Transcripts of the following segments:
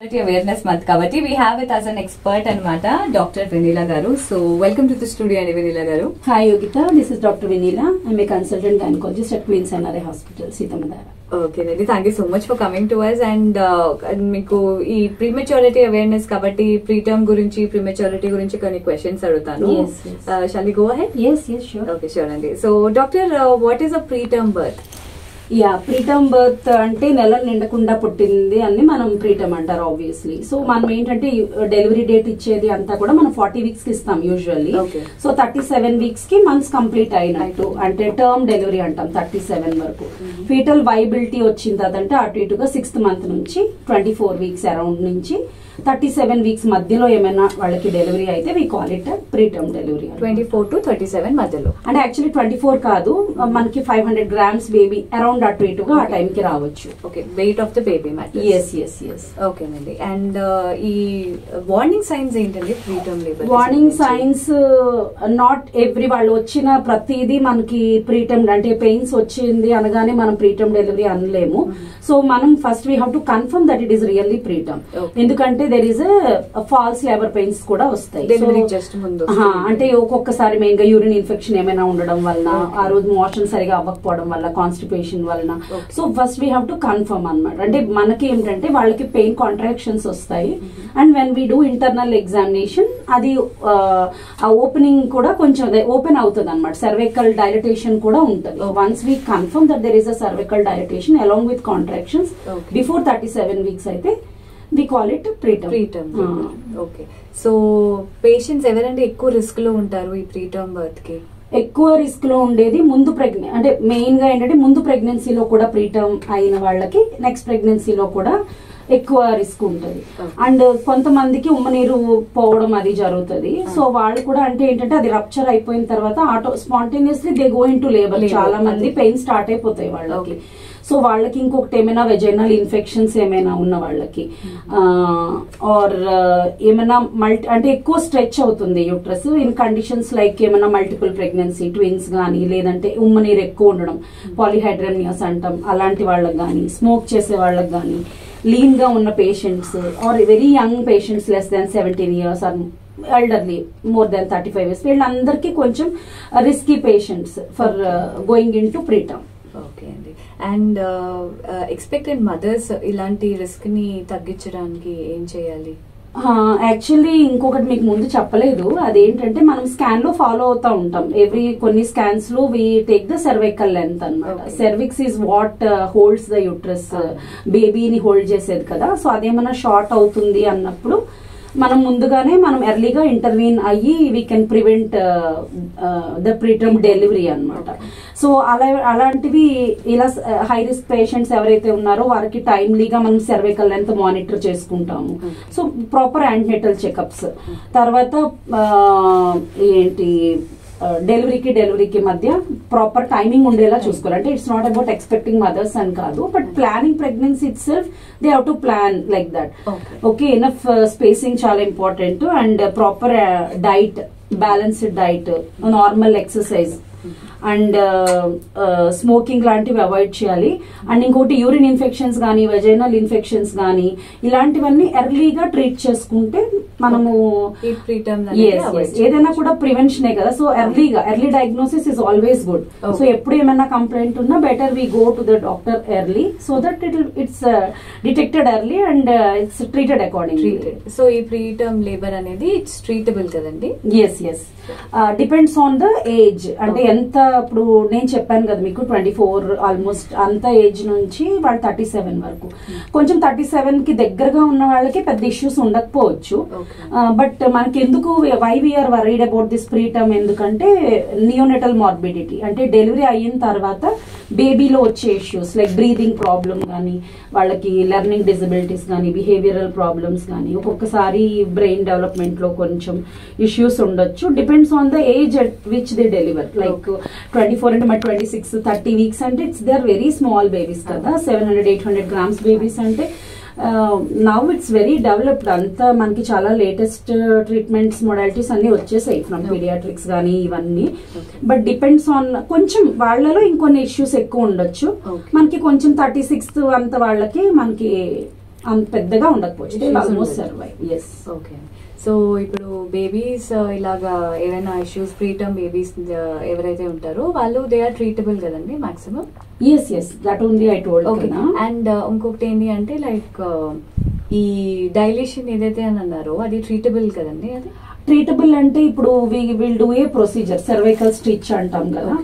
Awareness month kabatti we have with us an expert anamata Dr. Veneela garu. So welcome to the studio and Veneela garu. Hi Yogita, this is Dr. Veneela. I'm a consultant gynecologist at Queen's NRI Hospital, Sitamadara. Okay, Nidhi, thank you so much for coming to us and meeku ee prematurity awareness kabatti preterm gurinchi prematurity gurinchi konni questions adutanu. Yes, yes. Shall we go ahead? Yes, sure. Okay, sure andi. So doctor, what is a preterm birth? Preterm birth అంటే నెలలు నిండకుండా పుట్టింది అని మనం preterm అంటారు obviously. So మనం ఏంటంటే delivery date ఇచ్చేది అంతా కూడా మనం 40 వీక్స్ కి ఇస్తాం యూజువల్లీ. సో 37 వీక్స్ కి మంత్స్ కంప్లీట్ అయినట్టు, అంటే టర్మ్ డెలివరీ అంటాం 37 వరకు. ఫీటల్ వైబిలిటీ వచ్చింది అదంటే అటు ఇటుగా 6th మంత్ నుంచి 24 వీక్స్ అరౌండ్ నుంచి 37 వీక్స్ మధ్యలో ఏమైనా వాళ్ళకి డెలివరీ అయితే we call it preterm delivery. 24 to 37 మధ్యలో అంటే యాక్చువల్లీ 24 కాదు, మనకి 500 grams బేబీ అరౌండ్ అటు ఇటుగా ఆ టైం కి రావచ్చు. Okay, weight of the baby matters. yes. ఓకేనండి. అండ్ ఈ వార్నింగ్ సైన్స్ ఏంటండి preterm labour? Warning signs not every వాళ్ళు వచ్చిన ప్రతిదీ మనకి ప్రీటర్మ్ అంటే పెయిన్స్ వచ్చింది అనగానే మనం ప్రీటర్మ్ డెలివరీ అనలేము. సో మనం first we have to confirm that it is really preterm. ఎందుకంటే there is false labour pains కూడా వస్తాయి. అంటే ఒక్కొక్కసారి మెయిన్ గా యూరిన్ ఇన్ఫెక్షన్ ఏమైనా ఉండడం వలన, ఆ రోజు మోషన్ సరిగా అవ్వకపోవడం వల్ల, కాన్స్టిపేషన్ వలన. So first we have to confirm అనమాట. అంటే మనకి ఏంటంటే వాళ్ళకి పెయిన్ కాంట్రాక్షన్స్ వస్తాయి and when we do internal examination అది ఆ ఓపెనింగ్ కూడా కొంచెం ఓపెన్ అవుతుంది అనమాట. సర్వైకల్ డైలటేషన్ కూడా ఉంటుంది. Once we confirm that there is a cervical dilatation along with contractions before 37 weeks అయితే we call it preterm. Okay. So patients ఎవరంటే ఎక్కువ రిస్క్ లో ఉంటారు ఈ ప్రీటర్మ్ బర్త్ కి? ఎక్కువ రిస్క్ లో ఉండేది ముందు అంటే మెయిన్ గా ఏంటంటే ముందు ప్రెగ్నెన్సీలో కూడా ప్రీటర్మ్ అయిన వాళ్ళకి నెక్స్ట్ ప్రెగ్నెన్సీలో కూడా ఎక్కువ రిస్క్ ఉంటుంది. అండ్ కొంతమందికి ఉమ్మనీరు పోవడం అది జరుగుతుంది. సో వాళ్ళు కూడా అంటే ఏంటంటే అది రప్చర్ అయిపోయిన తర్వాత spontaneously they go in to labour. చాలా మంది పెయిన్ స్టార్ట్ అయిపోతాయి వాళ్ళకి. సో వాళ్ళకి ఇంకొకటి ఏమైనా వెజైనల్ ఇన్ఫెక్షన్స్ ఏమైనా ఉన్న వాళ్ళకి ఆర్ ఏమైనా అంటే ఎక్కువ స్ట్రెచ్ అవుతుంది యూట్రస్ ఇన్ కండిషన్స్ లైక్ ఏమైనా మల్టిపుల్ ప్రెగ్నెన్సీ, ట్విన్స్ గానీ, లేదంటే ఉమ్మనీరు ఎక్కువ ఉండడం, పాలిహైడ్రమియాస్ అంటాం, అలాంటి వాళ్ళకి గానీ, స్మోక్ చేసే వాళ్ళకి గానీ, లీన్ గా ఉన్న patients or very young patients less than 17 years or elderly more than 35 years వీళ్ళందరికీ కొంచెం risky patients for going in to preterm. Okay అండి. అండ్ ఎక్స్పెక్టెడ్ మదర్స్ ఇలాంటి రిస్క్ ని తగ్గించడానికి ఏం చేయాలి? యాక్చువల్లీ ఇంకొకటి మీకు ముందు చెప్పలేదు, అదేంటంటే మనం స్కాన్ లో ఫాలో అవుతా ఉంటాం. కొన్ని స్కాన్స్ లో we take the cervical length అనమాట. Cervix is what holds the uterus, బేబీని హోల్డ్ చేసేది కదా. సో అదేమన్నా షార్ట్ అవుతుంది అన్నప్పుడు మనం ముందుగానే మనం ఎర్లీగా ఇంటర్వీన్ అయ్యి we can prevent the preterm delivery అనమాట. సో అలాంటివి ఇలా హై రిస్క్ పేషెంట్స్ ఎవరైతే ఉన్నారో వారికి టైమ్లీగా మనం సర్వైకల్ లెంత్ మానిటర్ చేసుకుంటాము. సో ప్రాపర్ యాంటీనేటల్ చెకప్స్, తర్వాత డెలివరీకి మధ్య ప్రాపర్ టైమింగ్ ఉండేలా చూసుకోవాలి. అంటే it's not about expecting mothers అని కాదు, but planning pregnancy itself they have to plan like that. Okay, enough spacing చాలా important and proper diet, balanced diet, normal exercise and smoking లాంటివి avoid చేయాలి. And ఇంకోటి urine infections కానీ, vaginal infections కానీ, ఇలాంటివన్నీ ఎర్లీగా ట్రీట్ చేసుకుంటే మనము ఏదైనా కూడా ప్రివెన్షనే కదా. So early diagnosis is always good. So ఎప్పుడు ఏమైనా కంప్లైంట్ ఉన్నా better we go to the doctor early so that it's detected early and it's treated accordingly. So ఈ ప్రీటర్మ్ లేబర్ అనేది ఇట్స్ ట్రీటబుల్ కదండి? Yes depends on the age. అంటే ఎంత, ఇప్పుడు నేను చెప్పాను కదా మీకు 24 ఆల్మోస్ట్ అంత ఏజ్ నుంచి వాళ్ళు 37 వరకు. కొంచెం 37 కి దగ్గరగా ఉన్న వాళ్ళకి పెద్ద ఇష్యూస్ ఉండకపోవచ్చు. బట్ మనకి ఎందుకు why we are worried about this preterm ఎందుకంటే నియోనెటల్ మార్బిడిటీ, అంటే డెలివరీ అయిన తర్వాత బేబీలో వచ్చే ఇష్యూస్ లైక్ బ్రీదింగ్ ప్రాబ్లం కానీ, వాళ్ళకి లెర్నింగ్ డిజబిలిటీస్ కానీ, బిహేవియరల్ ప్రాబ్లమ్స్ కానీ, ఒక్కొక్కసారి బ్రెయిన్ డెవలప్మెంట్ లో కొంచెం ఇష్యూస్ ఉండొచ్చు. Depends on the age at which they deliver. Like 24 అంటే మరి 26, 30 వీక్స్ అంటే it's they are very small babies కదా. 700-800 grams బేబీస్ అంటే నౌ ఇట్స్ వెరీ డెవలప్డ్. అంతా మనకి చాలా లేటెస్ట్ ట్రీట్మెంట్స్ మొడాలిటీస్ అన్ని వచ్చేసాయి ఫ్రమ్ పీడియాట్రిక్స్ కానీ ఇవన్నీ. బట్ డిపెండ్స్ ఆన్ కొంచెం వాళ్ళలో ఇంకొన్ని ఇష్యూస్ ఎక్కువ ఉండొచ్చు. మనకి కొంచెం 36 అంత వాళ్ళకి మనకి అంత పెద్దగా ఉండకపోవచ్చు, almost survive. Yes. Okay. So ఇప్పుడు బేబీస్ ఇలాగా ఏవైనా ఇష్యూస్ ప్రీ టర్మ్ బేబీస్ ఎవరైతే ఉంటారో వాళ్ళు దే ఆర్ ట్రీటబుల్ కదండి maximum? Yes that only I told. Okay. And ఇంకొకటి ఏంటి అంటే లైక్ ఈ డైలేషన్ ఏదైతే అని అన్నారో అది ట్రీటబుల్ కదండి? అది ట్రీటబుల్ అంటే ఇప్పుడు will do a procedure, cervical stitch అంటాం కదా,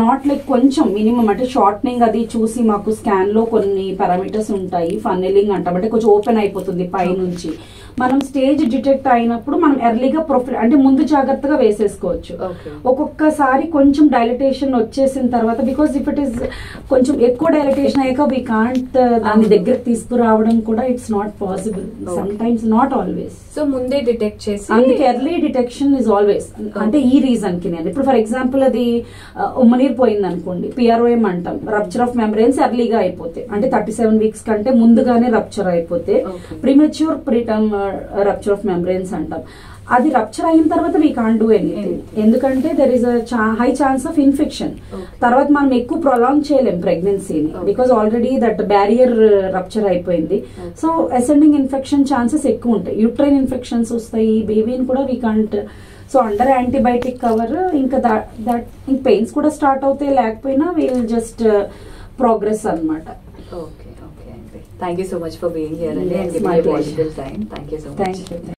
నాట్ లైక్ కొంచెం మినిమం అంటే షార్ట్నింగ్ అది చూసి మాకు స్కాన్ లో కొన్ని పారామీటర్స్ ఉంటాయి, ఫన్నెలింగ్ అంటాం అంటే కొంచెం ఓపెన్ అయిపోతుంది పై నుంచి. మనం స్టేజ్ డిటెక్ట్ అయినప్పుడు మనం ఎర్లీగా అంటే ముందు జాగ్రత్తగా వేసేసుకోవచ్చు. ఒక్కొక్కసారి కొంచెం డైలటేషన్ వచ్చేసిన తర్వాత, బికాస్ ఇఫ్ ఇట్ ఈస్ కొంచెం ఎక్కువ డైలటేషన్ అయ్యాక వీ కాంట్ దాని దగ్గరకు తీసుకురావడం కూడా it's not possible, some times, not always. So ముందే డిటెక్ట్ చేసి, అందుకే ఎర్లీ డిటెక్షన్ ఇస్ ఆల్వేస్. అంటే ఈ రీజన్ కి నేను ఇప్పుడు ఫర్ ఎగ్జాంపుల్ అది ఉమ్మనీరు పోయింది అనుకోండి, పిఆర్ఓఎం అంటాం, రప్చర్ ఆఫ్ మెంబ్రెయిన్స్ ఎర్లీగా అయిపోతే అంటే 37 వీక్స్ కంటే ముందుగానే రప్చర్ అయిపోతే premature preterm rupture of membranes అంటాం. అది రప్చర్ అయిన తర్వాత వీ కాంట్ డూ ఎనీథింగ్, ఎందుకంటే there is high chance of infection. తర్వాత మనం ఎక్కువ ప్రొలాంగ్ చేయలేం ప్రెగ్నెన్సీని, because already that barrier rupture అయిపోయింది. సో అసెండింగ్ ఇన్ఫెక్షన్ ఛాన్సెస్ ఎక్కువ ఉంటాయి, యూట్రైన్ ఇన్ఫెక్షన్స్ వస్తాయి, బేబీని కూడా we can't. So under antibiotic cover, ఇంకా దట్ ఇంక పెయిన్స్ కూడా స్టార్ట్ అవుతాయి, లేకపోయినా వీల్ జస్ట్ ప్రోగ్రెస్ అన్నమాట. ఓకే. ఓకే అండి, thank you so much for being here అండి, and giving your valuable time. Thank you so much. Thank you.